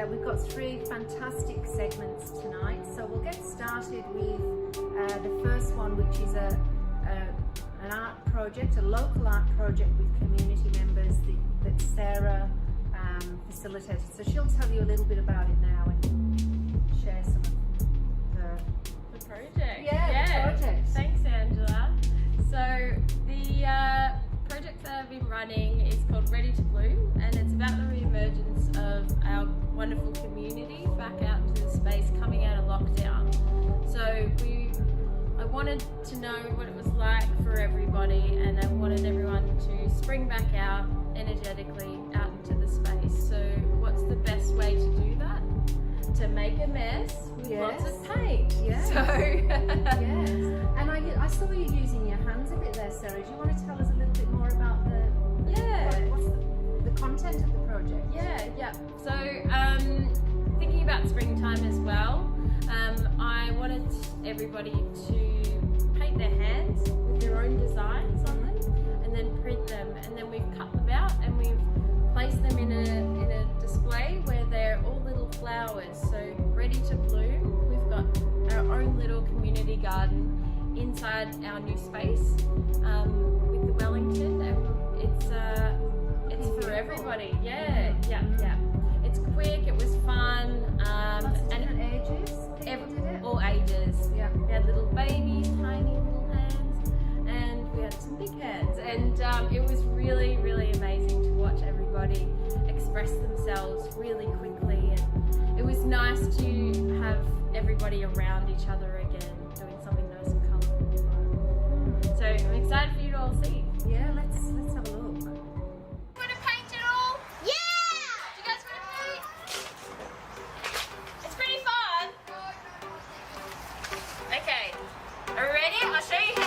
we've got 3 fantastic segments tonight. So we'll get started with the first one, which is an art project, a local art project with community members that Sarah facilitated. So she'll tell you a little bit about it now and share some of the project. Yeah, the project. Thanks, Angela. So the project that I've been running is called Ready to Bloom, and it's about the re-emergence of our wonderful community back out into the space coming out of lockdown. So I wanted to know what it was like for everybody, and I wanted everyone to spring back out energetically out into the space. So what's the best way to do that? To make a mess with lots of paint. Yes. So yes. And I saw you using your hands a bit there, Sarah. Do you want to tell us a little bit more about what's the content of the project? Yeah. So thinking about springtime as well, I wanted everybody to paint their hands with their own designs on them, and then print them, and then we've cut them out and we've placed them in a display where they're all little flowers. So ready to bloom. We've got our own little community garden inside our new space with the Wellington, and it's for everybody. Yeah. It's quick. It was fun. And ages. All ages. Yeah. We had little babies, tiny little hands, and we had some big hands, and it was really, really amazing to watch everybody express themselves really quickly, and it was nice to have everybody around each other again, doing something nice and colourful. So I'm excited for you to all see. Yeah, let's have a look. Want to paint it all? Yeah! Do you guys want to paint? It's pretty fun. Okay, are we ready? I'll show you how.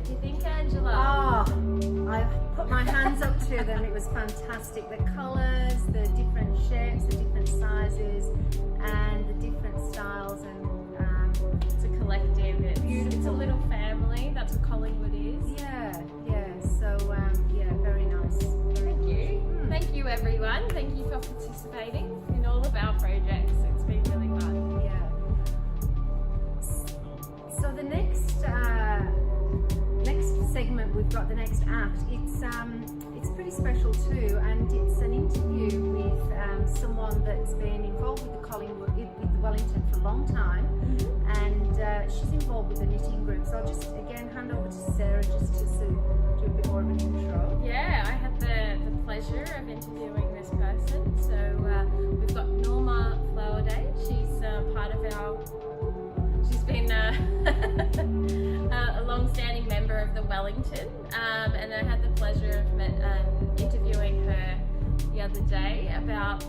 did you think, Angela? Oh, I put my hands up to them. It was fantastic. The colours, the different shapes, the different sizes, and the different styles. And it's a collective. It's a little family. That's what Collingwood is. yeah. So yeah, very nice. Thank you. Thank you, everyone. Thank you for participating in all of our projects. It's been really fun. Yeah. So the next segment, we've got the next act. It's pretty special too, and it's an interview with someone that's been involved with the Wellington for a long time, and she's involved with the knitting group. So I'll just again hand over to Sarah just to do a bit more of an intro. Yeah, I had the pleasure of interviewing this person. So we've got Norma Flowerday. She's part of she's been a long-standing member of the Wellington, and I had the pleasure of interviewing her the other day about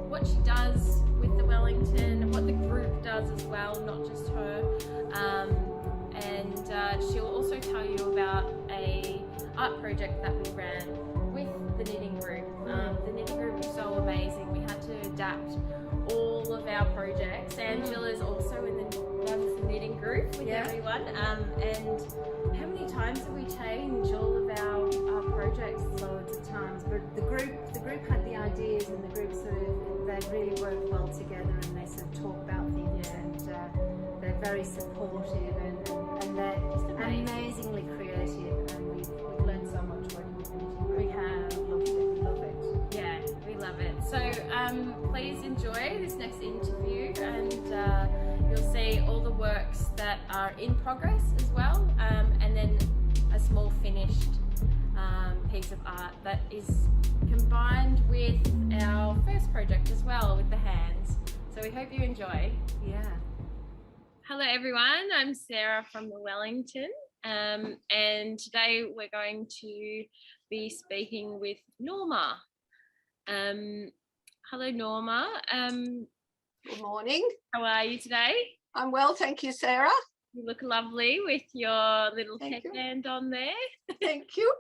what she does with the Wellington, what the group does as well, not just her. And she'll also tell you about a art project that we ran with the knitting group. The knitting group was so amazing. We had to adapt all of our projects. Angela's also in the knitting group with everyone. And how many times have we changed all of our projects? Loads of times, but the group had the ideas, and the group they really work well together, and they sort of talk about things, and they're very supportive, and they're amazingly creative, and we've learned so much working with the knitting group. We have. Loved it, we love it. Yeah, we love it. So please enjoy this next interview, and you'll see all the works that are in progress as well, and then a small finished piece of art that is combined with our first project as well, with the hands. So we hope you enjoy. Yeah. Hello everyone, I'm Sarah from the Wellington, and today we're going to be speaking with Norma. Hello Norma. Good morning. How are you today? I'm well, thank you, Sarah. You look lovely with your little Thank you. headband on there. Thank you.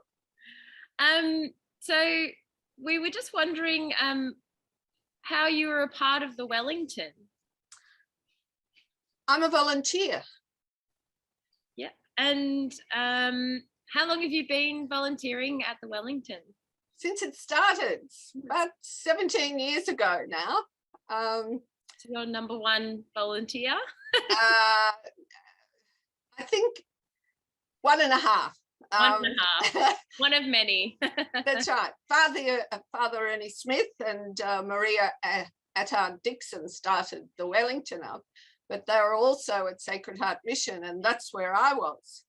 So we were just wondering how you were a part of the Wellington. I'm a volunteer. Yeah. And how long have you been volunteering at the Wellington? Since it started, about 17 years ago now. So you're number one volunteer? I think 1.5. 1.5. One of many. That's right. Father Ernie Smith and Maria Attard Dixon started the Wellington up, but they were also at Sacred Heart Mission, and that's where I was.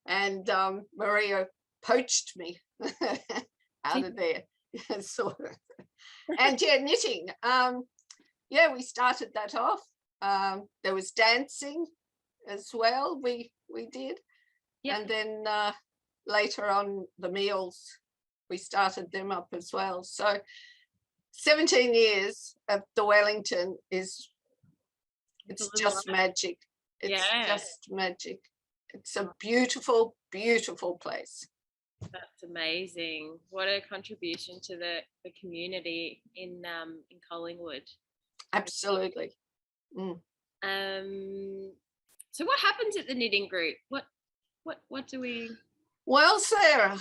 And Maria poached me out of there, sort of. And yeah, knitting. Yeah, we started that off. There was dancing as well. We did. Yep. And then later on, the meals, we started them up as well. So 17 years of the Wellington it's just magic. It's just magic. It's a beautiful, beautiful place. That's amazing. What a contribution to the community in Collingwood. Absolutely. So what happens at the knitting group? What do we? Well, Sarah,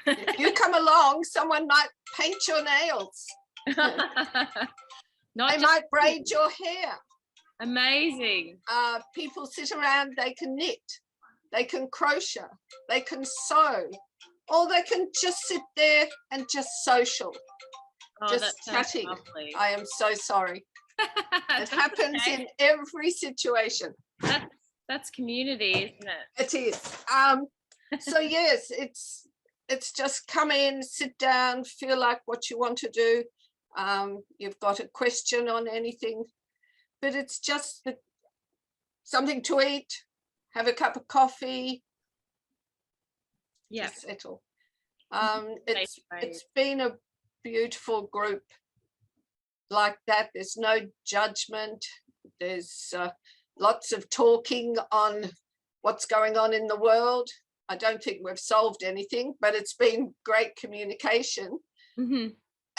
if you come along, someone might paint your nails. They might braid your hair. Amazing. People sit around, they can knit, they can crochet, they can sew, or they can just sit there and just social, just chatting. Lovely. I am so sorry. It happens in every situation. That's community, isn't it? It is. So yes, it's just come in, sit down, feel like what you want to do. You've got a question on anything, but it's just something to eat, have a cup of coffee, just settle. It's been a beautiful group like that. There's no judgment. There's lots of talking on what's going on in the world. I don't think we've solved anything, but it's been great communication. Mm-hmm.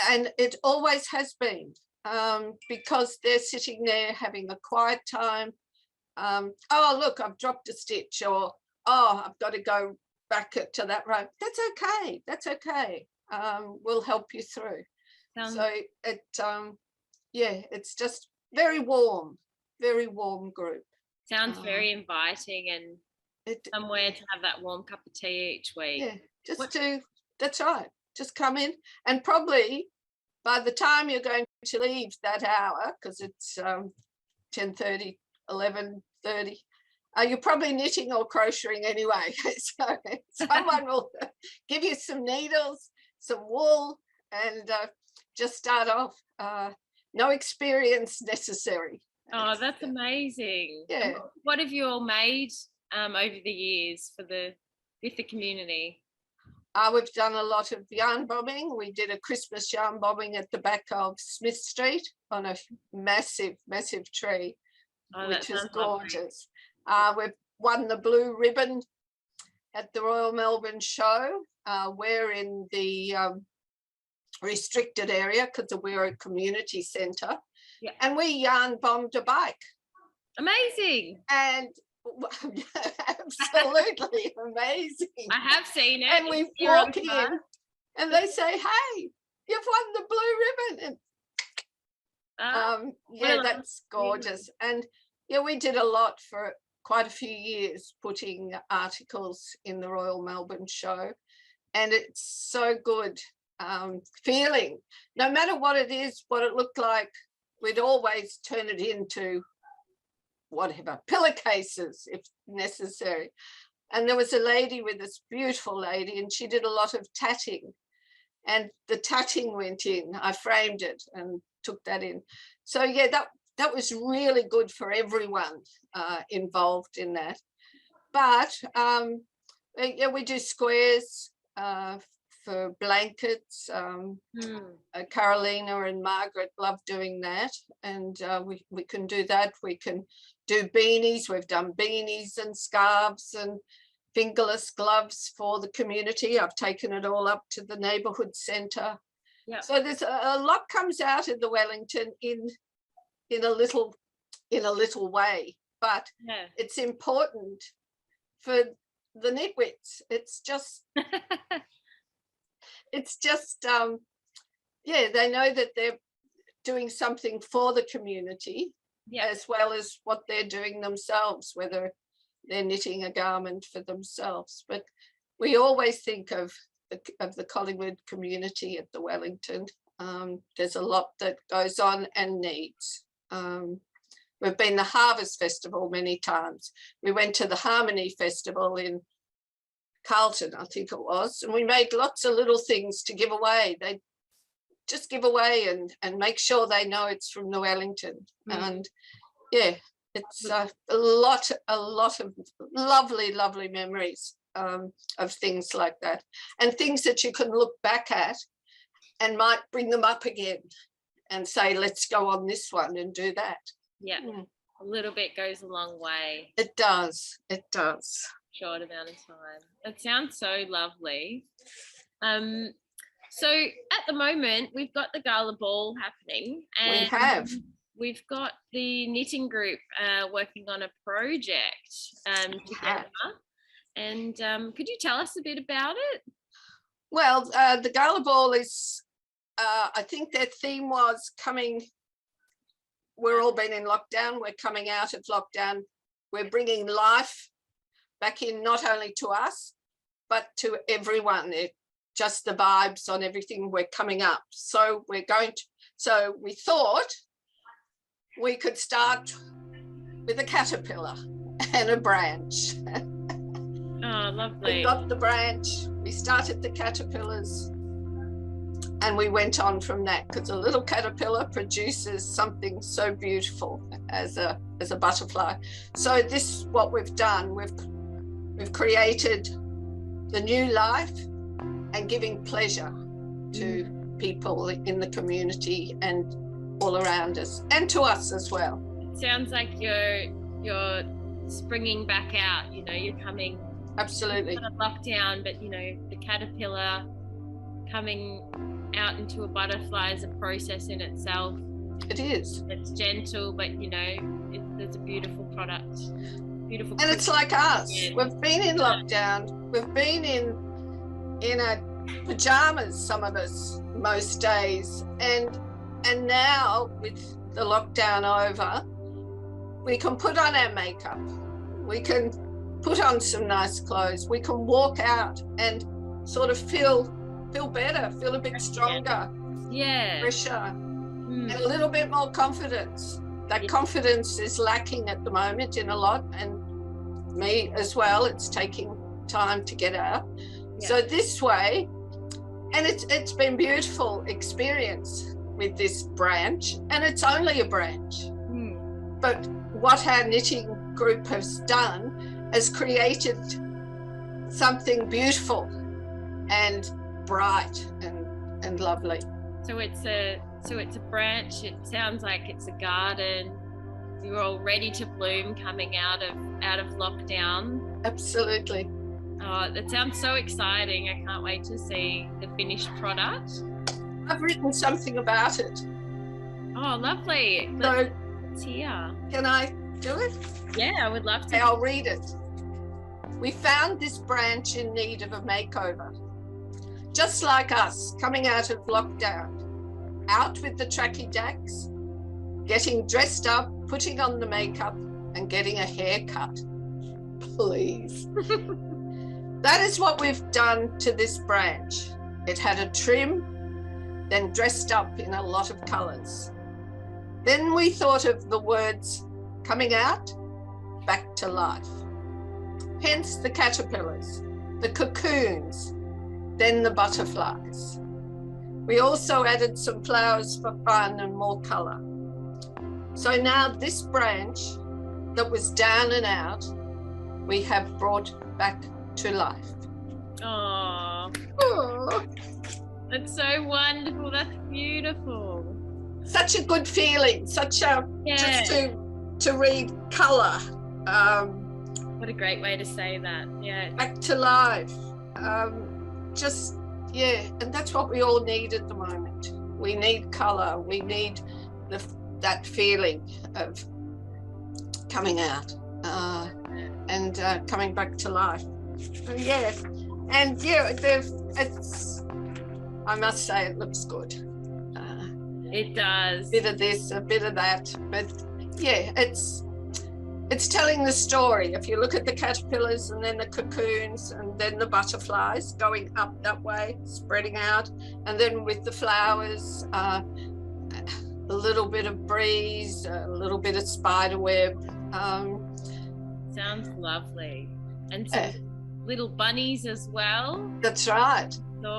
And it always has been, because they're sitting there having a quiet time. Oh, look, I've dropped a stitch, or, oh, I've got to go back to that row. That's okay. That's okay. We'll help you through. So it, yeah, it's just very warm group. Sounds very inviting, and somewhere to have that warm cup of tea each week. Yeah, that's right. Just come in, and probably by the time you're going to leave that hour, because it's 10:30, 11:30, you're probably knitting or crocheting anyway. So someone will give you some needles, some wool, and just start off. No experience necessary. Oh, that's amazing. Yeah. And what have you all made over the years with the community? We've done a lot of yarn bobbing. We did a Christmas yarn bobbing at the back of Smith Street on a massive tree, which is gorgeous. We've won the blue ribbon at the Royal Melbourne Show. We're in the restricted area because we're a community centre. Yeah. And we yarn bombed a bike. Amazing. And absolutely amazing. I have seen it. And we walk in and they say, hey, you've won the blue ribbon. And yeah, that's gorgeous. And yeah, we did a lot for quite a few years, putting articles in the Royal Melbourne Show. And it's so good feeling. No matter what it is, what it looked like, we'd always turn it into whatever, pillowcases if necessary. And there was a lady with this beautiful lady, and she did a lot of tatting, and the tatting went in. I framed it and took that in. So yeah, that was really good for everyone involved in that. But yeah, we do squares for blankets. Carolina and Margaret love doing that, and we can do that. We can do beanies. We've done beanies and scarves and fingerless gloves for the community. I've taken it all up to the neighbourhood centre. Yeah. So there's a lot comes out in the Wellington in a little way, but it's important for the nitwits. It's just yeah, they know that they're doing something for the community, as well as what they're doing themselves, whether they're knitting a garment for themselves. But we always think of the Collingwood community at the Wellington. There's a lot that goes on and needs. We've been to the Harvest Festival many times. We went to the Harmony Festival in Carlton, I think it was, and we made lots of little things to give away. They just give away and make sure they know it's from the Wellington. And yeah, it's a lot of lovely memories of things like that, and things that you can look back at and might bring them up again and say, let's go on this one and do that. Yeah, a little bit goes a long way. It does. Short amount of time. It sounds so lovely. So at the moment we've got the Gala ball happening, and we've got the knitting group working on a project together. And could you tell us a bit about it? Well, the Gala ball is, I think their theme was coming. We're all been in lockdown. We're coming out of lockdown. We're bringing life back in, not only to us, but to everyone. Just the vibes on everything. We're coming up. So we thought we could start with a caterpillar and a branch. Oh, lovely. We got the branch, we started the caterpillars, and we went on from that, because a little caterpillar produces something so beautiful as a butterfly. So this is what we've done. We've created the new life and giving pleasure to people in the community and all around us, and to us as well. It sounds like you're springing back out, you're coming Absolutely. Not a lockdown, but you know, the caterpillar coming out into a butterfly is a process in itself. It is. It's gentle, but you know, it's a beautiful product. Beautiful. And it's like us. We've been in lockdown. We've been in our pajamas, some of us, most days. And now with the lockdown over, we can put on our makeup. We can put on some nice clothes. We can walk out and sort of feel better, feel a bit stronger. Yeah. Fresher. And a little bit more confidence. That confidence is lacking at the moment in a lot, and me as well. It's taking time to get out. So this way, and it's been beautiful experience with this branch, and it's only a branch. But what our knitting group has done has created something beautiful and bright and lovely. So it's a branch. It sounds like it's a garden. You're all ready to bloom coming out of lockdown. Absolutely. Oh, that sounds so exciting. I can't wait to see the finished product. I've written something about it. Oh, lovely. Let's hear. Can I do it? Yeah, I would love to. Okay, I'll read it. We found this branch in need of a makeover. Just like us, coming out of lockdown. Out with the tracky dacks, getting dressed up, putting on the makeup, and getting a haircut. Please. That is what we've done to this branch. It had a trim, then dressed up in a lot of colours. Then we thought of the words coming out, back to life. Hence the caterpillars, the cocoons, then the butterflies. We also added some flowers for fun and more colour. So now this branch that was down and out, we have brought back to life. Oh, that's so wonderful. That's beautiful. Such a good feeling, just to read colour. What a great way to say that. Yeah. Back to life. And that's what we all need at the moment. We need colour. We need that feeling of coming out and coming back to life. I must say it looks good. It does. A bit of this, a bit of that, but yeah, it's telling the story. If you look at the caterpillars and then the cocoons and then the butterflies going up that way, spreading out, and then with the flowers, a little bit of breeze, a little bit of spider web. Sounds lovely. And some little bunnies as well. That's right. So.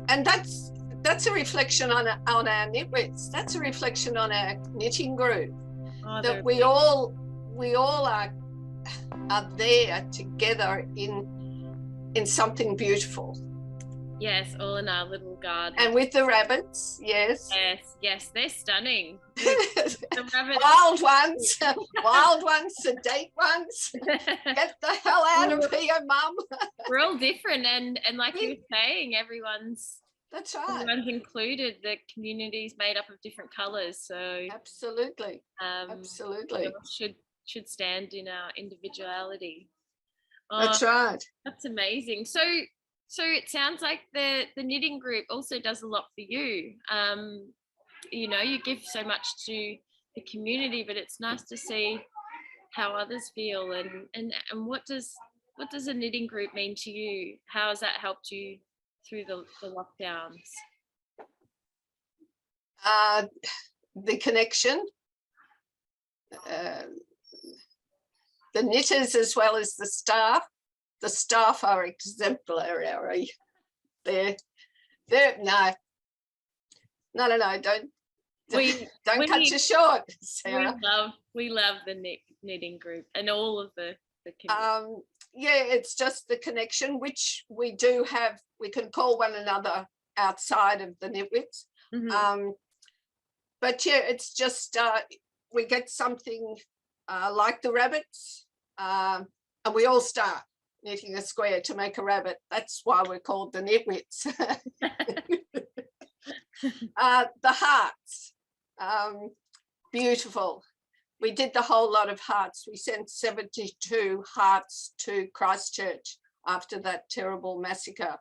And that's a reflection on our knitwits. That's a reflection on our knitting group. That we all are there together in something beautiful. Yes, all in our little garden. And with the rabbits, yes. Yes, they're stunning. The rabbits. wild ones, sedate ones. Get the hell out of here, Mum. We're all different, and like you were saying, everyone's included. The community's made up of different colours, so absolutely. Should stand in our individuality. That's right. That's amazing. So it sounds like the knitting group also does a lot for you. You give so much to the community, but it's nice to see how others feel and what does a knitting group mean to you? How has that helped you through the lockdowns? The connection, the knitters as well as the staff. The staff are exemplary. They're no, don't cut you short, Sarah. We love the knitting group and all of the community. It's just the connection, which we do have. We can call one another outside of the knitwits. Mm-hmm. But yeah, it's just we get something like the rabbits, and we all start. knitting a square to make a rabbit. That's why we're called the Knitwits. The hearts, beautiful. We did the whole lot of hearts. We sent 72 hearts to Christchurch after that terrible massacre.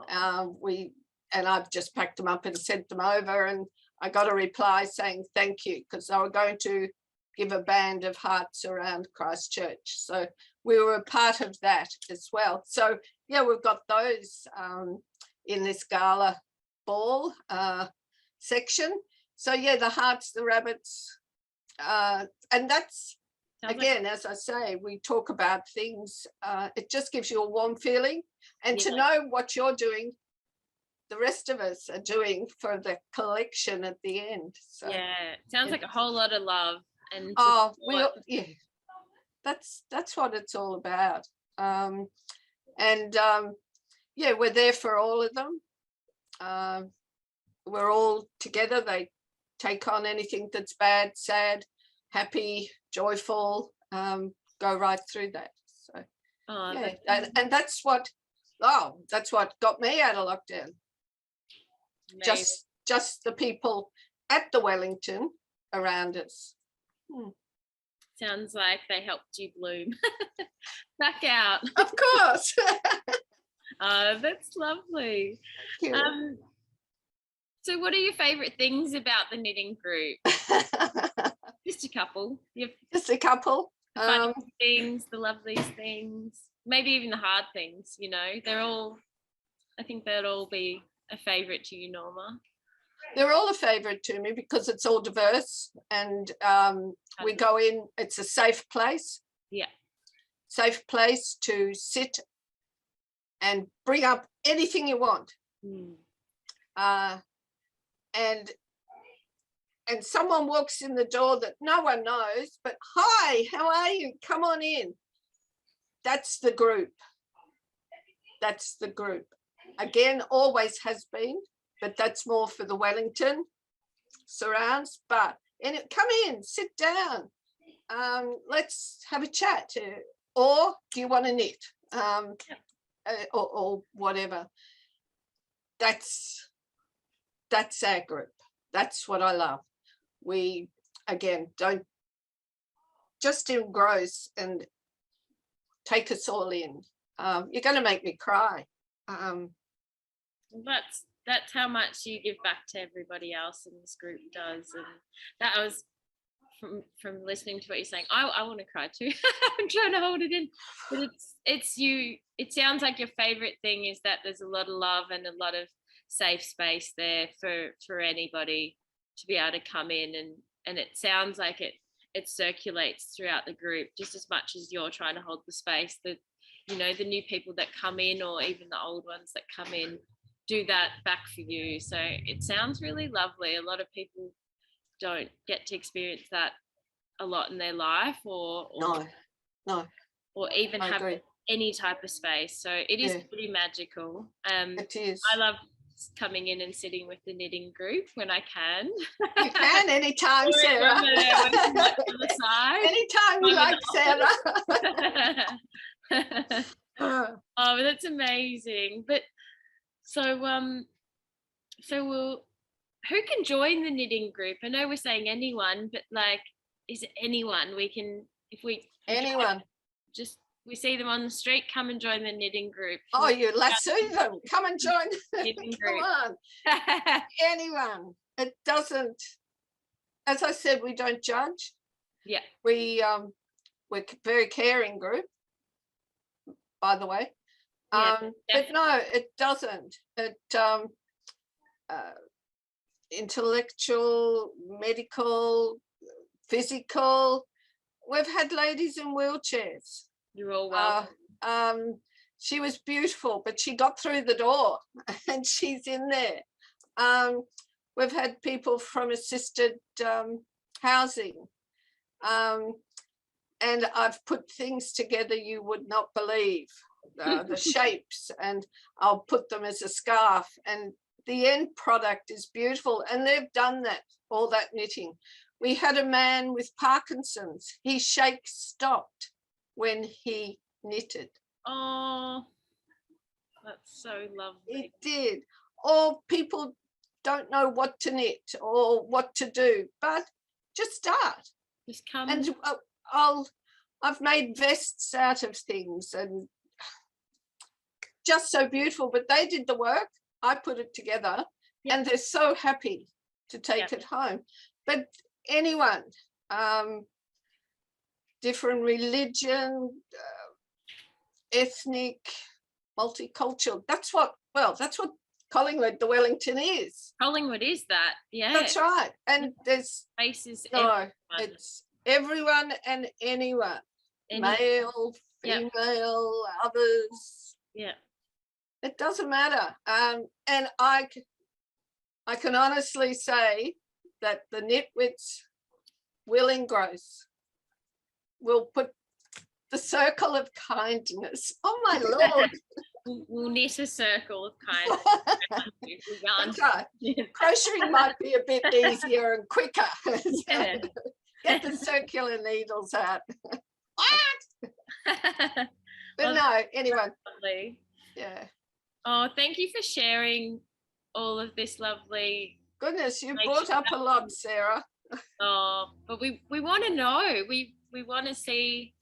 And I've just packed them up and sent them over, and I got a reply saying thank you, because they were going to give a band of hearts around Christchurch. So we were a part of that as well. So yeah, we've got those in this gala ball section. So yeah, the hearts, the rabbits, and that's, again, as I say, we talk about things, it just gives you a warm feeling, and to know what you're doing, the rest of us are doing for the collection at the end. So yeah, sounds like a whole lot of love. And yeah, that's what it's all about. Yeah, we're there for all of them. We're all together. They take on anything that's bad, sad, happy, joyful, go right through that. So yeah, and that's what got me out of lockdown. amazing. Just the people at the Wellington around us. Sounds like they helped you bloom back out. Of course. Oh, that's lovely. So what are your favorite things about the knitting group? Just a couple. Just a couple. The funny things, the lovely things, maybe even the hard things, you know. I think they'd all be a favorite to you, Norma. They're all a favorite to me because it's all diverse, and we go in, it's a safe place. Yeah. Safe place to sit and bring up anything you want. And someone walks in the door that no one knows, but hi, how are you? Come on in. That's the group. That's the group. Again, always has been, but that's more for the Wellington surrounds. But come in, sit down. Let's have a chat. Or do you want to knit? Or whatever. That's our group. That's what I love. We, again, don't just engross and take us all in. You're going to make me cry. That's how much you give back to everybody else in this group does. And that was from listening to what you're saying. I want to cry too. I'm trying to hold it in, but it's you. It sounds like your favorite thing is that there's a lot of love and a lot of safe space there for anybody to be able to come in, and it sounds like it circulates throughout the group just as much as you're trying to hold the space. That, you know, the new people that come in, or even the old ones that come in, do that back for you. So it sounds really lovely. A lot of people don't get to experience that a lot in their life, or no, or even have any type of space. So it is pretty magical. It is. I love coming in and sitting with the knitting group when I can. You can anytime, Sarah. Anytime you like, Sarah. Oh, that's amazing. But so who can join the knitting group? I know we're saying anyone, but like, is it anyone we can, anyone, just we see them on the street, come and join the knitting group. Oh, you lasso them. Come and join the knitting group. Come on. Anyone. It doesn't, as I said, we don't judge. Yeah. We're a very caring group, by the way. But no, it doesn't. Intellectual, medical, physical. We've had ladies in wheelchairs. You're all welcome. She was beautiful, but she got through the door and she's in there. We've had people from assisted housing. And I've put things together you would not believe, the shapes, and I'll put them as a scarf, and the end product is beautiful. And they've done that, all that knitting. We had a man with Parkinson's. His shake stopped when he knitted. Oh, that's so lovely. It did. Or people don't know what to knit or what to do, but just start. Just come. And I've made vests out of things and just so beautiful, but they did the work. I put it together and they're so happy to take it home. But anyone, different religion, ethnic, multicultural, that's what Collingwood, the Wellington is. Collingwood is that, yeah. That's right. And there's faces. it's everyone and anyone. Male, female, others. Yeah. It doesn't matter. And I can honestly say that the Knitwits will engross, will put the circle of kindness. Oh my Lord. We'll knit a circle of kindness. That's right. Crocheting might be a bit easier and quicker. Yeah. Get the circular needles out. What? But Well, no, anyway. Lovely. Yeah. Oh, thank you for sharing all of this lovely. Goodness, you brought up a lot, Sarah. Oh, but we want to know. We want to see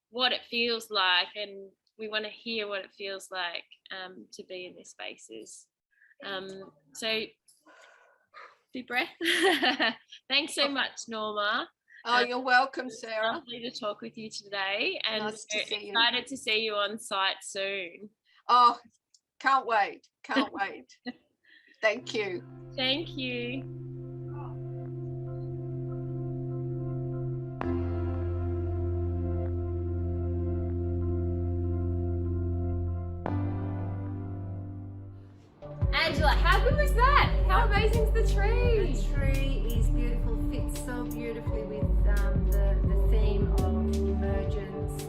what it feels like, and we want to hear what it feels like to be in these spaces. So deep breath. Thanks so much, Norma. Oh, you're welcome, Sarah. Lovely to talk with you today, and Nice to see you. excited to see you on site soon. Oh, can't wait. Can't wait. Thank you. Thank you. Angela, how good was that? How amazing is the tree? The tree is beautiful, fits so beautifully with the theme of emergence,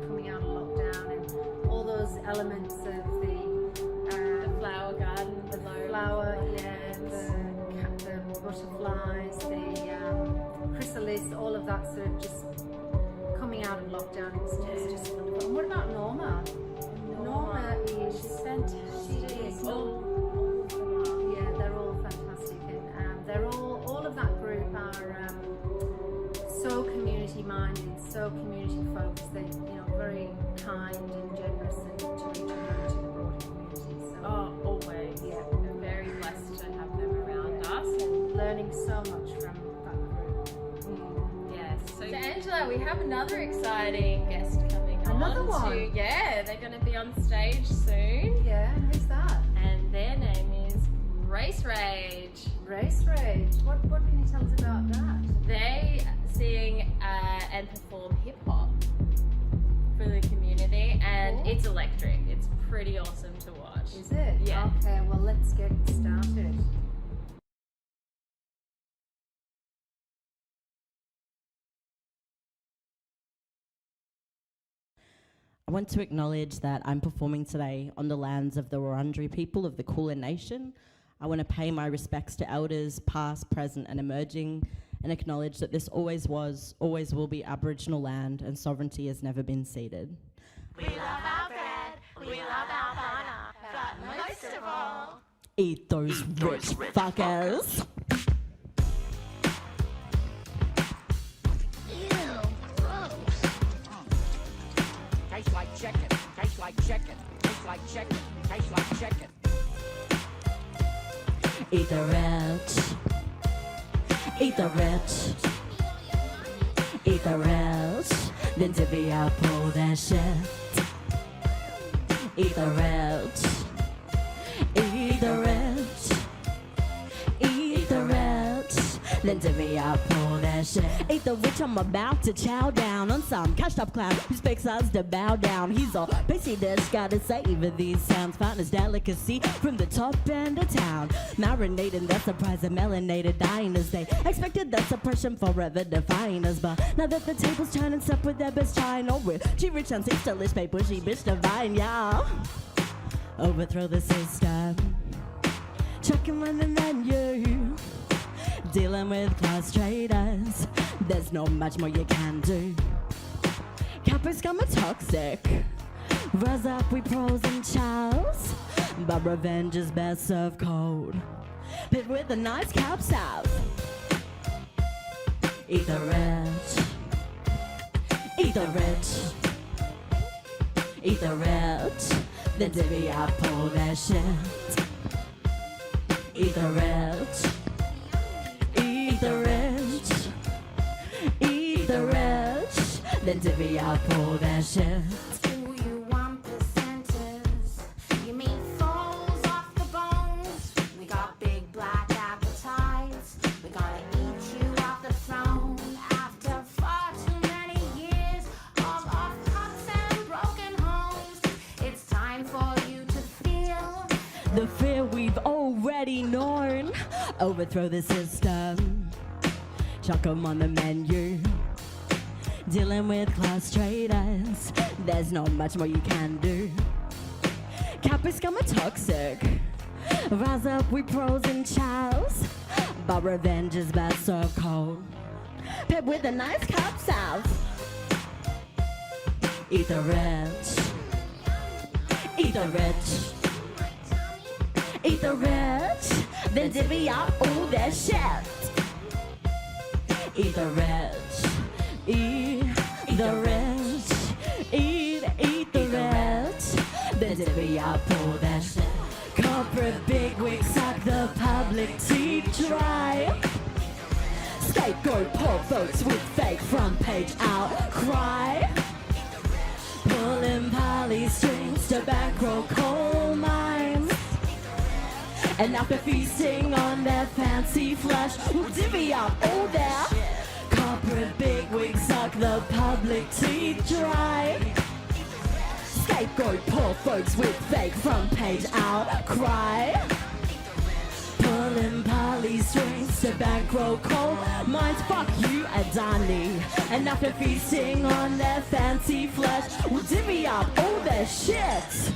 coming out of lockdown, and all those elements of the flower garden, the flower, the butterflies, the chrysalis, all of that sort of just coming out of lockdown. It's just wonderful. And what about Norma? Norma is fantastic. She is they're all fantastic, and they're all of that group are so community minded, so community focused. They're very kind and generous and to each other and to the broader community. So Always. yeah, We're very blessed to have them around us. and learning so much from that group. Yes. So Angela, we have another exciting guest coming on. Another one? They're going to be on stage soon, Yeah, and who's that? and their name is Race Rage. Race Rage. What can you tell us about that? They sing and perform hip hop for the community, and Cool. it's electric. It's pretty awesome to watch. Is it? Yeah. Okay, well let's get started. I want to acknowledge that I'm performing today on the lands of the Wurundjeri people of the Kulin Nation. I want to pay my respects to elders past, present and emerging, and acknowledge that this always was, always will be Aboriginal land, and sovereignty has never been ceded. We love our bread, we love our butter, but most of all, Eat those rich fuckers. Tastes like chicken, tastes like chicken, tastes like chicken, tastes like chicken. Eat the rich. Eat the rich. Eat the rich. Then divvy out, pull that shit. Eat the rich. Eat the rich. Eat the rich. Then divvy out, pull that shit. Eat the rich, I'm about to chow down on some cashed up clown who expects us to bow down. He's all busy dish, gotta savor these sounds. Finest delicacy from the top end of town. Marinating the surprise of melanated diners. They expected the suppression forever define us. But now that the table's turning up with their best china, with she rich and seems delish, pay pushy bitch divine, y'all. Overthrow the system. Checking on the menu. Dealing with class traders. There's not much more you can do. Cappers scum are toxic. Rise up, we pros and chows, but revenge is best served cold. Pit with a nice cap south. Eat the rich. Eat the rich. Eat the rich. Then divvy up all that shit. Eat the rich. Eat the rich. Eat the rich. Then divvy up all that shit. Do you want placenta's? You mean falls off the bones? We got big black appetites. We're gonna eat you off the throne. After far too many years of off cuts and broken homes, it's time for you to feel The fear we've already known. Overthrow the system. Chuck 'em on the menu. Dealing with class traders, there's not much more you can do. Capitalist scum are toxic. Rise up, we pros and chows, but revenge is best served cold. Pip with a nice cap south. Eat the rich. Eat the rich. Eat the rich. Then divvy up all that shit. Eat the rich. Eat the rich. Eat the rich. Then divvy up all that shit. Corporate bigwigs suck the public teeth dry. Scapegoat poor folks with fake front page outcry. Pulling poly strings to bankroll coal mines. And after feasting on their fancy flesh, we'll divvy up all their corporate bigwigs suck the public teeth dry. Scapegoat poor folks with fake front page outcry. Pulling poly strings to bankroll coal mines. Fuck you, Adani. And after feasting on their fancy flesh, we'll divvy up all their shit.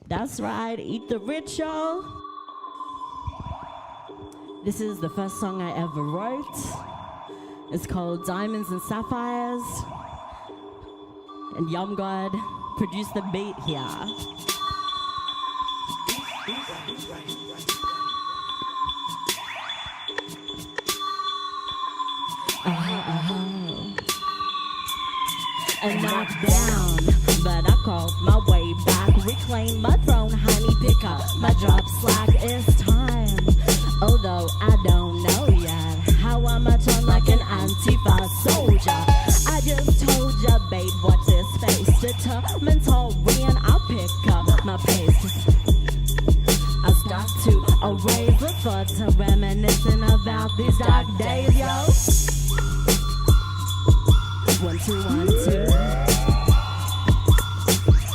That's right, eat the rich, y'all. This is the first song I ever wrote. It's called Diamonds and Sapphires. And Yum God produced the beat here. And knocked down, but I called my way back. Reclaim my throne, honey, pick up my drop slack. It's time, although I don't know yet how I'm a turn like an Antifa soldier. I just told ya, babe, watch this face. Determined I'll pick up my pace. I start to erase the thoughts of reminiscing about these dark days, yo. 1, 2, 1, 2.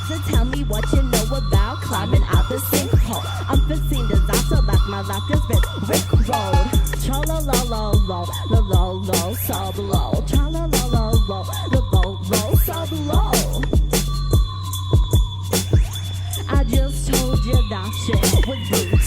So tell me what you know about climbing out the sinkhole. Unforeseen disaster like my life has been rickrolled. Tra-la-la-la-la, la-la-la, so below. Tra-la-la-la-la, la-la-la, so below. I just told you that shit was brutal.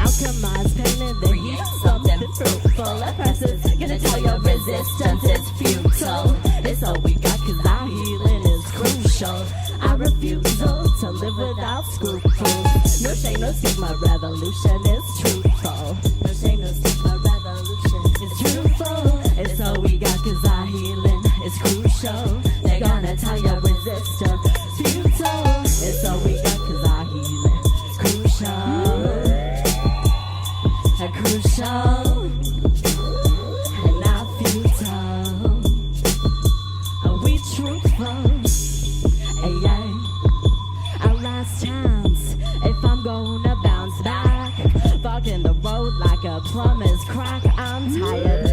Alchemized pain in the heat, something fruitful. A person's gonna tell your resistance is futile. It's all we got 'cause our healing is crucial. I refusal to live without scruples. No shame, no stigma, revolution is truthful. No shame, no stigma, revolution is truthful. It's all we got 'cause our healing is crucial. They're gonna tell your resistance is futile. It's all we got 'cause our healing is crucial. Crucial. And not futile. Are we truthful? Hey, yeah. Our last chance. If I'm gonna bounce back, fucking the road like a plumber's crack. I'm tired,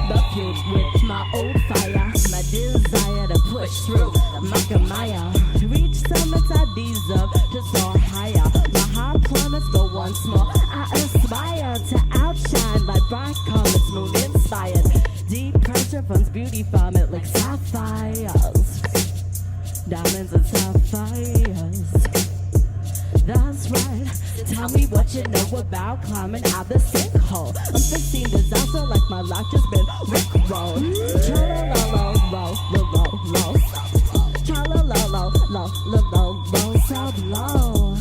but fueled with my old fire. My desire to push through the muck of Maya. Reach summits I deserve to soar higher. My heart plummets, but once more I aspire to outshine like bright comets, moon inspired. Deep pressure funds beauty from it like sapphires. Diamonds and sapphires. That's right. Tell me what you know about climbing out the sinkhole. Unforeseen disaster like my life just been rickrolled. Tra-la-la-la-la, la-la-la. Tra-la-la-la. low, low, low, so low.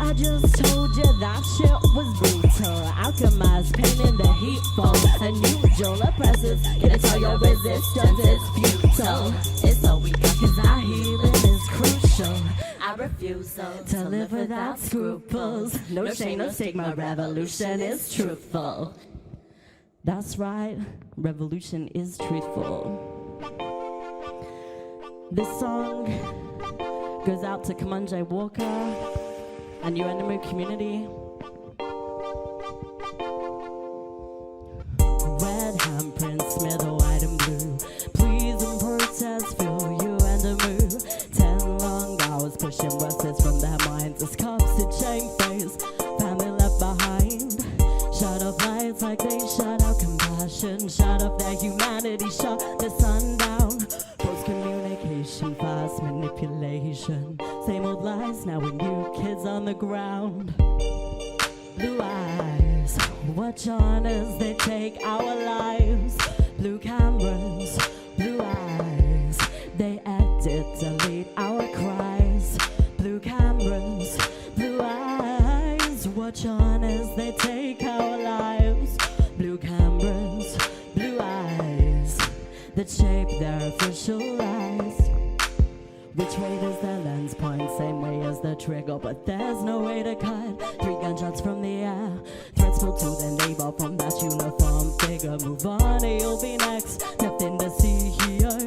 I just told you that shit was brutal. Alchemized pain in the heat for unusual oppressors. Gonna tell your resistance is futile. It's all we got, cause our healing is crucial. I refuse to live without scruples. No shame, no stigma, revolution is truthful. That's right, revolution is truthful. This song goes out to Kamanje Walker and UNMU community. Red handprints, smell the white and blue. Please and protest, feel you and a move. 10 long hours pushing workers from their minds. As cops to chain face, family left behind. Shut off lights like they shut out compassion. Shut off their humanity, shut the sun down. Post communication, fast manipulation. Same old lies, now with new kids on the ground. Blue eyes, watch on as they take our lives. Blue cameras, blue eyes, they edit, delete our cries. Blue cameras, blue eyes, watch on as they take our lives. Blue cameras, blue eyes, that shape their official lies. Which way does the lens point? Same way as the trigger, but there's no way to cut. 3 gunshots from the air, threats pulled to the neighbor from that uniform figure. Move on, you'll be next. Nothing to see here.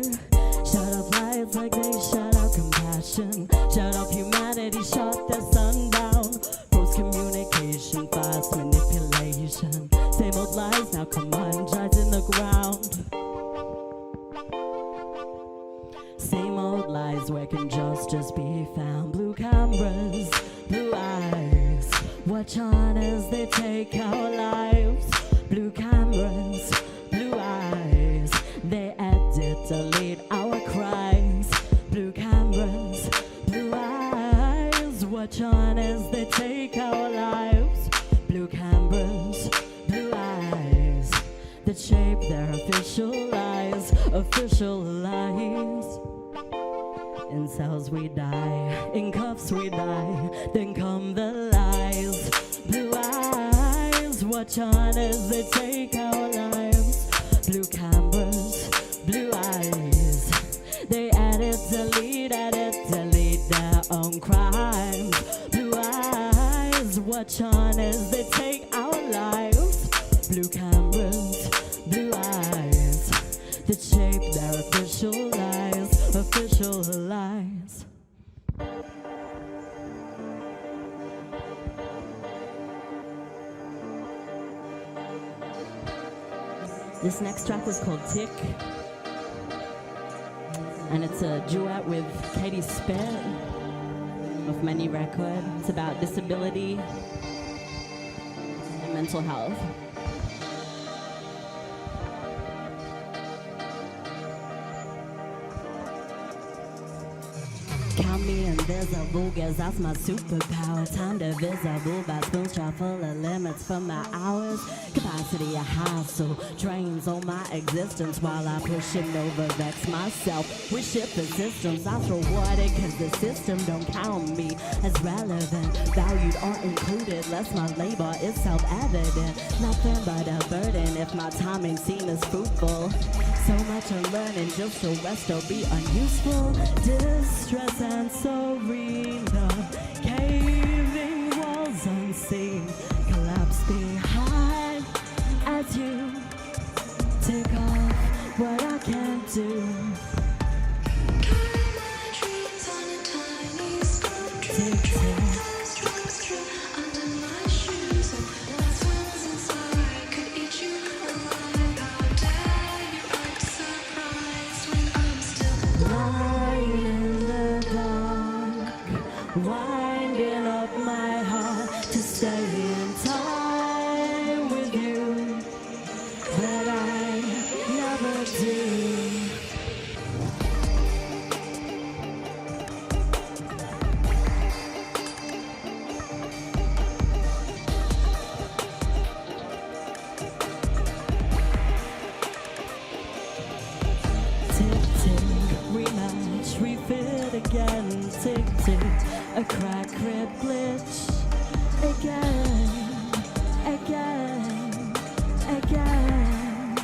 Shut off lights like they shut out compassion. Shut off humanity, shut the sun down. Post communication, fast manipulation. Same old lies, now come on, giants in the ground. Same old lies, where can justice be found? Blue cameras, blue eyes, watch on as they take our lives. Blue cameras, blue eyes, they edit, delete our cries. Blue cameras, blue eyes, watch on as they take our lives. Blue cameras, blue eyes, that shape their official lies, official lies. In cells we die, in cuffs we die, then come the lies. Blue eyes, watch on as they take our lives. Blue cameras, blue eyes, they edit, delete their own crimes. Blue eyes, watch on as they take our lives. Blue cameras, blue eyes, that shape their official lies, official lies. This next track is called Tick, and it's a duet with Katie Spett of Many Record. It's about disability and mental health. Count me invisible, guess that's my superpower. Time divisible by spoons, try full of limits for my hours. Capacity a hassle, drains on my existence while I push and over vex myself. We shift the systems, that's rewarded cause the system don't count me as relevant, valued or included, less my labor is self-evident. Nothing but a burden if my time ain't seen as fruitful. So much I'm learning just to rest or be unuseful. Distress and serena, caving walls unseen, collapse behind as you take off what I can't do. Tick, tick. Winding up my heart to stay in time with you, but I never do. Tick, tick, remember crack crib glitch. Again, again, again.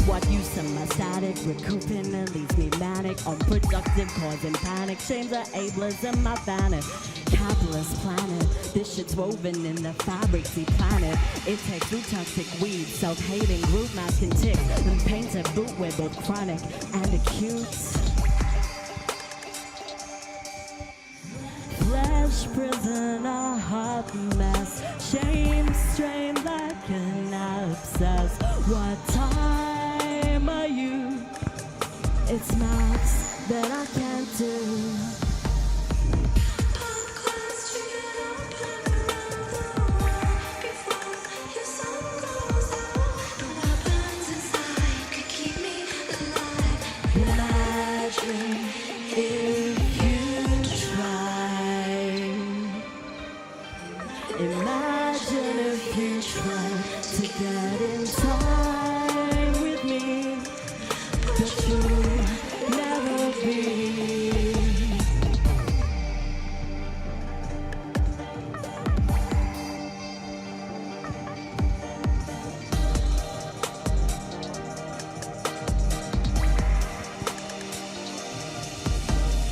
What use am I static? Recouping and leaves me manic. Unproductive, causing panic. Shames are ableism, my panic. Capitalist planet. This shit's woven in the fabric, see planet. It takes root toxic weed, self-hating, group masking ticks, and paints a boot with both chronic and acute. Flesh, prison, a hot mess. Shame, strained like an abscess. What time are you? It's maths that I can't do. Imagine if you try. Imagine if you try to get in time with me, but you'll never be.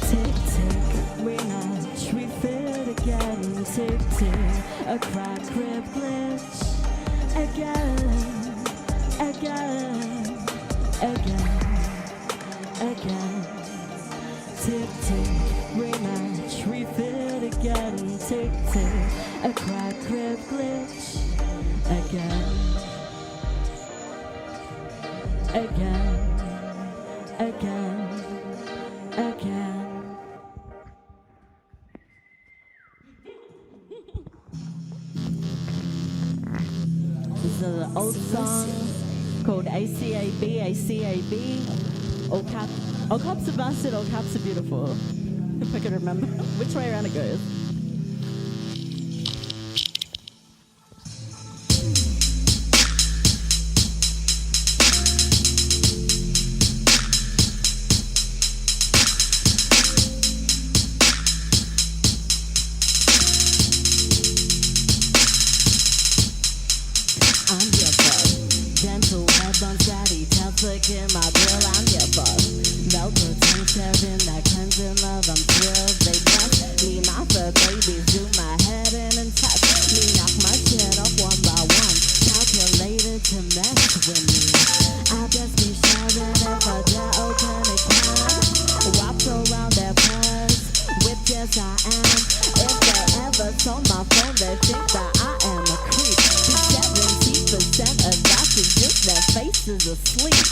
Tick, tick, we match, we fit again. Tick, tick, a crack crib glitch. Again, again, again, again. Tick, tick, we match, we fit again. Tick, tick, a crack crib glitch. Again, again, again, again. This is an old song called ACAB, ACAB. All cops are busted, all cops are beautiful. If I could remember which way around it goes. I'm your boss. Gentle head bounce daddy, tell flick in my grill. I'm your boss. Velcro 27, that cleansing love. I'm thrilled. They bless me, my fur babies. Do my head in and touch me. Knock my chin off one by one. Calculated to mess with me. I just be sharing if I dare open a can. Wrapped around their purse. Whipped, yes I am. If they ever saw my phone, they think that I am a creep. 70% of that is just their faces asleep.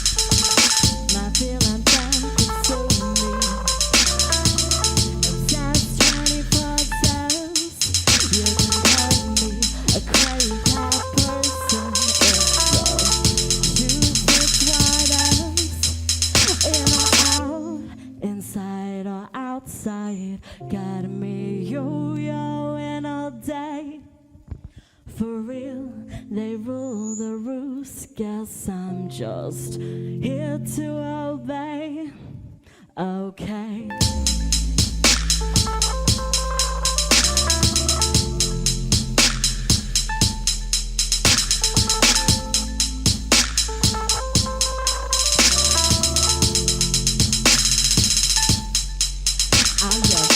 My feeling can consume me. Obsessed 24/7. You can call me a crazy cat person. If the truth is what else, in or out, inside or outside, got me yo-yoing all day. For real, they rule the roost. Guess I'm just here to obey. Okay. I'm your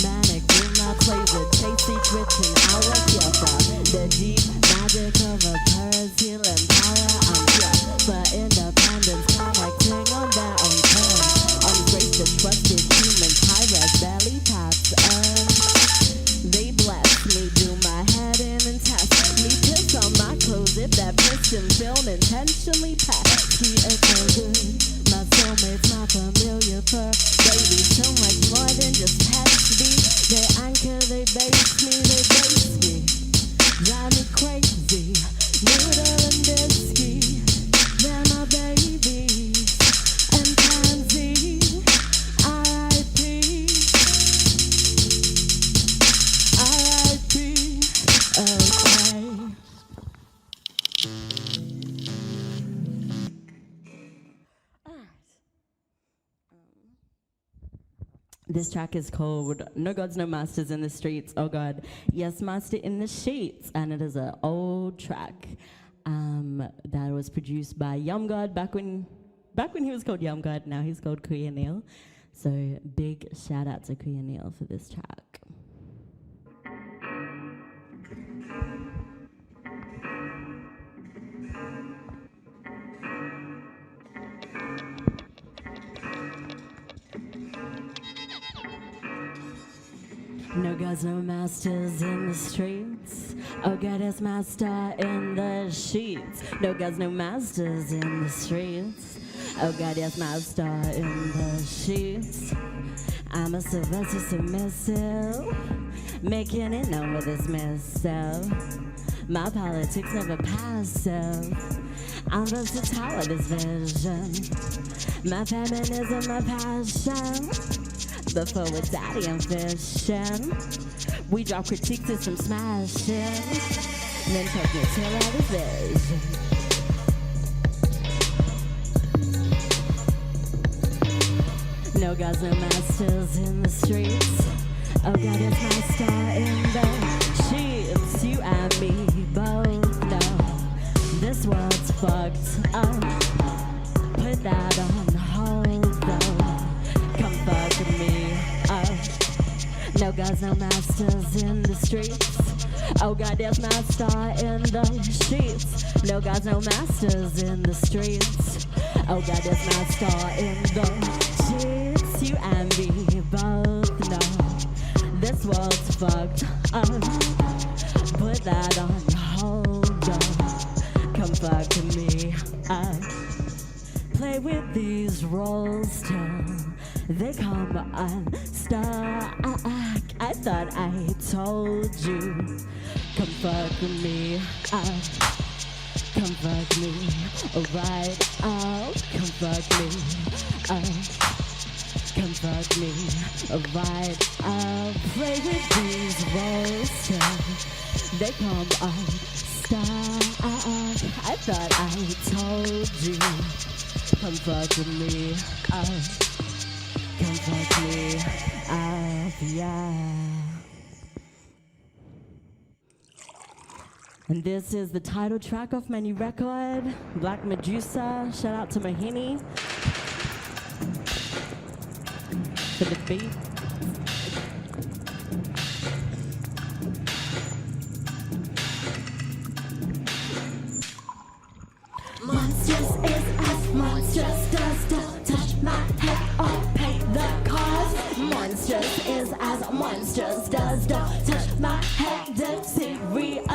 manic, will not play with chase secrets and our giver. The deep magic of a purse, healing power. I'm here for independence, connecting on their own terms. Ungrace the trusted humans, high-res belly pads earn. They bless me, do my head in and test me. Piss on my clothes if that piston filled intentionally packed. See, it's so good. My soulmate's my familiar fur. Baby, so much more than just pets me. They anchor, they base me, they base me. Drive me crazy, noodle and biscuit. They're my babies and pansy. R.I.P. R.I.P. Okay. This track is called No Gods, No Masters in the Streets. Oh God, yes, master in the sheets. And it is an old track that was produced by Yum God back when he was called Yum God. Now he's called Queer Neil. So big shout out to Queer Neil for this track. No gods, no masters in the streets. Oh God, yes, master in the sheets. No gods, no masters in the streets. Oh God, yes, master in the sheets. I'm a submissive, making it known with this missile. My politics never passive. I'm versatile with this vision. My feminism, my passion. Before with daddy and fishing, we drop critiques to some smashing, then take it till all the vision. No gods, no masters in the streets. Oh God, it's my star in the sheets. You and me both know this world's fucked up. Put that on hold though. Come fuck with me. No gods, no masters in the streets. Oh God, there's my star in the sheets. No gods, no masters in the streets. Oh God, there's my star in the sheets. You and me both know this world's fucked up. Put that on hold. Come fuck with me. Play with these roles till they come unstuck. I thought I told you. Come fuck with me. Come fuck me. Alright. Come fuck me. Come fuck me. Alright. Play with these roles till they come unstuck. I thought I told you. Come fuck with me. Come fuck me. Yeah. And this is the title track of my new record, Black Medusa. Shout out to Mahini for the beat. Monstrous is as monstrous does. Don't touch my head or pay the cost. Monstrous is as monstrous does. Don't touch my head. That's serious.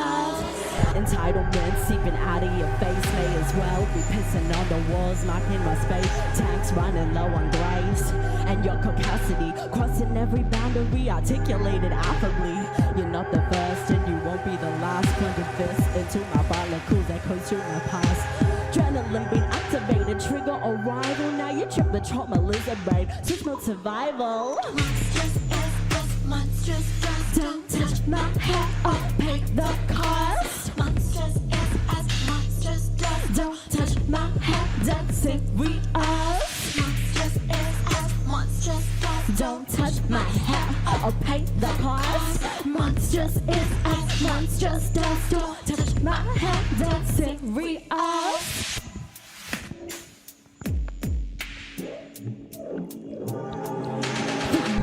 Entitlement seeping out of your face. May as well be pissing on the walls, knocking my space. Tanks running low on grace, and your caucasity crossing every boundary, articulated affably. You're not the first, and you won't be the last. Plunging fists into my barnacles, echoes to my past. Adrenaline being activated, trigger arrival. Now you trip the trauma lizard brain. Switch mode survival. Monstrous is as monstrous does. Don't touch my head or pay the cost. Monstrous is as monstrous does. Don't touch my head, that's serious. Monstrous is as monstrous does. Don't touch my head or pay the cost. Monstrous is as monstrous does. Don't touch my head. That's serious.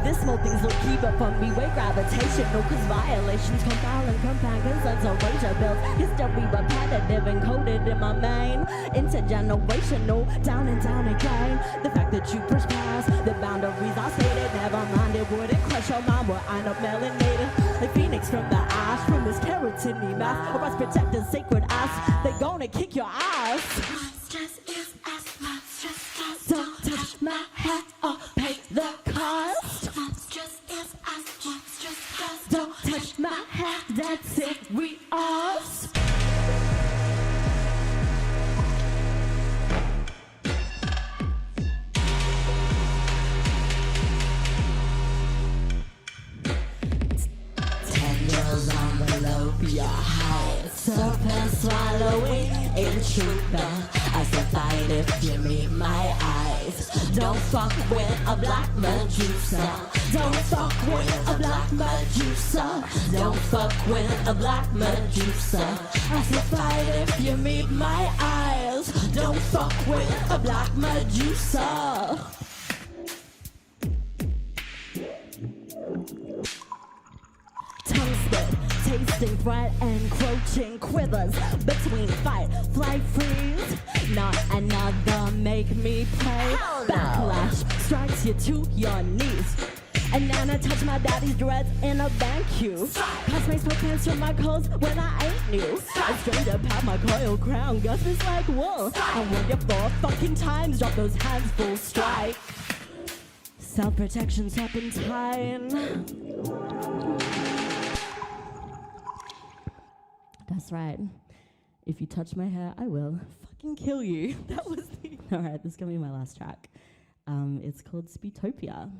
This small things will keep up on me. Way gravitational, cause violations compile and compound concerns of racial bills. History repetitive encoded in my mind. Intergenerational, down and again. The fact that you push past the boundaries I stated. Never mind, it wouldn't crush your mind. Where I know melanated like phoenix from the ash. From this keratiny mask, or us protect the sacred ass. They gonna kick your ass. Monstrous is as monstrous does. Don't touch my head or pay the cost. Monstrous is as monstrous does. Don't touch my head, that's serious. Your heart, serpent swallowing in truth. I survive if you meet my eyes. Don't fuck with a black Medusa. Don't fuck with a black Medusa. Don't fuck with a black Medusa. I feel fight if you meet my eyes. Don't fuck with a black Medusa. Tongue spit, tasting fright, encroaching quivers between fight, flight, freeze. Not another make me pay. Backlash strikes you to your knees. And now I touch my daddy's dreads in a bank queue. Pass my sweatpants from my clothes when I ain't new. A stranger pat my coil crown, guts is like wool. I want you 4 fucking times, drop those hands full strike. Self-protection, serpentine. That's right. If you touch my hair, I will fucking kill you. That was the... Alright, this is gonna be my last track. It's called Sputopia.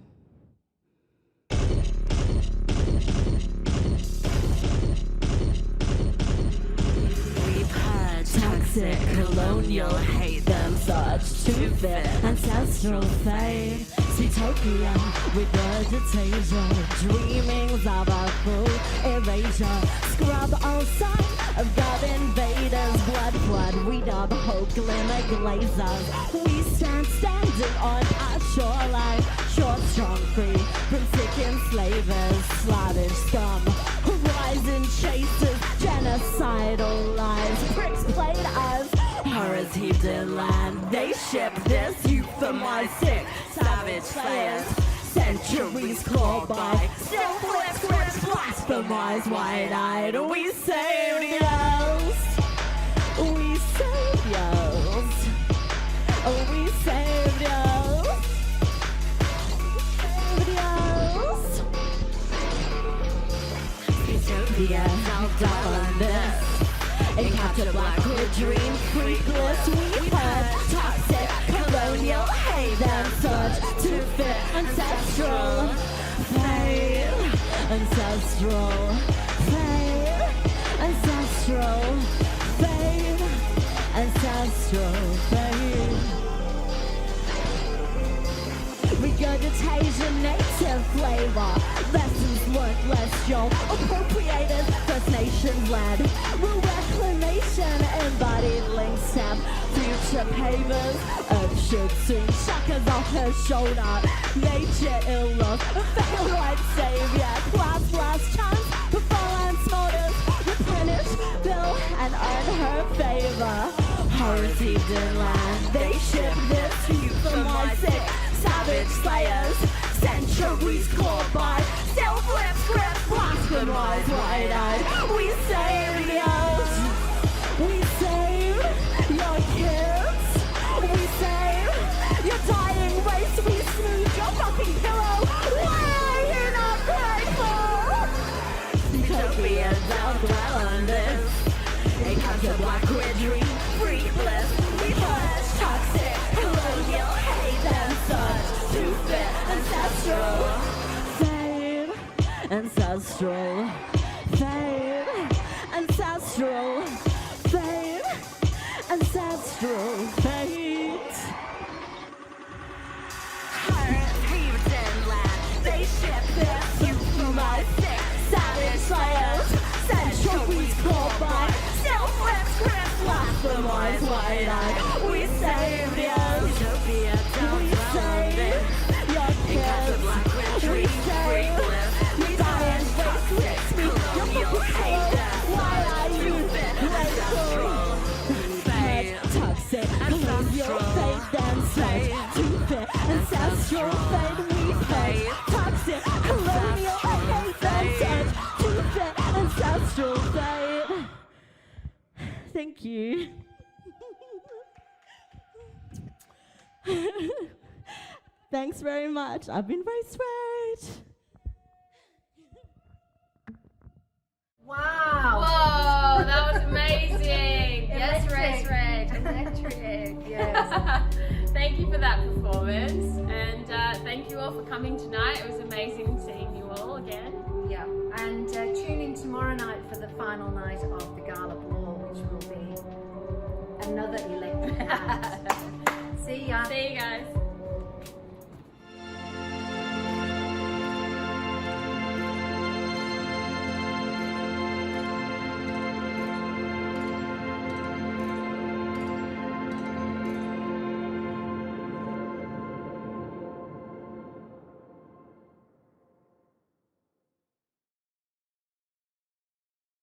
We've heard toxic, colonial hate them, such stupid, ancestral fate. Utopia, regurgitation, dreamings of a full erasure. Scrub all sign of God invaders, blood flood, we dub hope glimmer glazers. We stand standing on our shoreline, short, strong, free from sick enslavers, slavish scum, horizon chasers, genocidal lies. Pricks played us, horrors heaped in land. They ship this euphemized sick, savage slayers. Centuries clawed by, still flip scripts, blasphemized, wide-eyed. We saved yours. We saved yours. We saved yours. Utopia, how darling this. Encounter black hood dream, freakless, we heard toxic, colonial hate and such to fit ancestral fate, ancestral fate, ancestral fate, ancestral fate. Regurgitation, native flavor. Lessons learned, less yo. Appropriated, First Nations land. Rural reclamation, embodied links stamp. Future pavers, earth should soon. Shackles off her shoulder. Nature ill luck, a fatal white savior. Class last chance, performance motives. Replenish, bill, and earn her favor. Horrors heaved in land. They ship this euphemized sick. Savage slayers, centuries clawed by, still flip scripts, blasphemized, wide-eyed. We saved yours. We saved your kids. We saved your dying race. We smoothed your fucking pillow. Why are you not grateful? Utopians outdwell on this. It comes to black witchery, free bliss. We purge toxic, colonial hate and such. To fit ancestral fate, ancestral fate, ancestral fate, ancestral fate. Horrors heaved in land, they ship this euphemized sick, savage slayers, centuries clawed by, still flip scripts, blasphemized, wide-eyed. We saved yours. Utopia, we saved your kids. We saved your dying faces. Colonial hate. Why are you grateful? Toxic, colonial fate and such. To fit ancestral fate we pay. Toxic, colonial hate and such. To fit ancestral fate. Thank you. Thanks very much. I've been very straight. Wow. Whoa, that was amazing. Yes, Red. Electric, yes. Thank you for that performance, and thank you all for coming tonight. It was amazing seeing you all again. Yeah, and tune in tomorrow night for the final night of the Gala Ball, which will be another electric night.